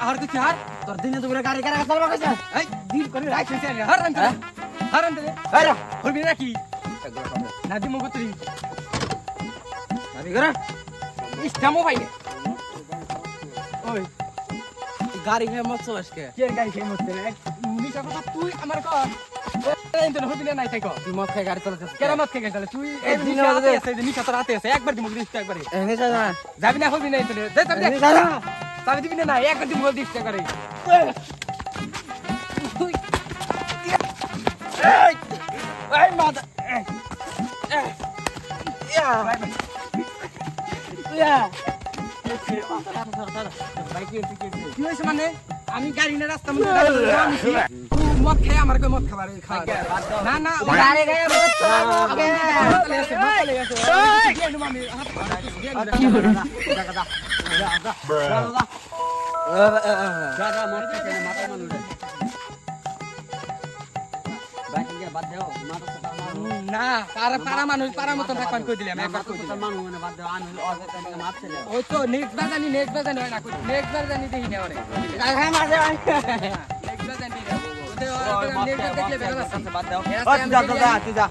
আর কিছু আর তোর দিনে তোরে গাড়ি কারা চালাবা কইছ এই দিন করে রাখিস রে হারান দে আরে হরবি নাকি না দি মগো তুই গাড়ি করা ইস্টামো ভাই ওই গাড়ি হে মত চলাস কে গাড়ি হে মত রে নিশা কথা তুই আমার কর এই তো হবি না নাই তাই কর তুই মত খাই গাড়ি চালাছিস কেন মত খাই গাড়ি চালাছিস তুই এই দিনে আছে নিশা তো রাতে আছে একবার দি মগো দিস একবারে নিশা না যাবি না হবি না তো দে যাবি না সাবি দিবি না একবার দি মগো দিস একবারে এই মাদা মানে আমি গাড়ি না রাস্তা মদ খেয়ে আমার মদ খাবার না না না পারা মানুষ পারা মতন থাকবার কই দিলাম একবার কই দিলাম মানুষ মানে বাদ দাও আমি মারছে না ওই তো নেক্সট বার জানি হয় না নেক্সট বার জানি দেখি না ওরে হ্যাঁ মারছে নেক্সট বার জানি ওদের নেক্সট বার দেখলে বেরোবে বাদ দাও যা যা যা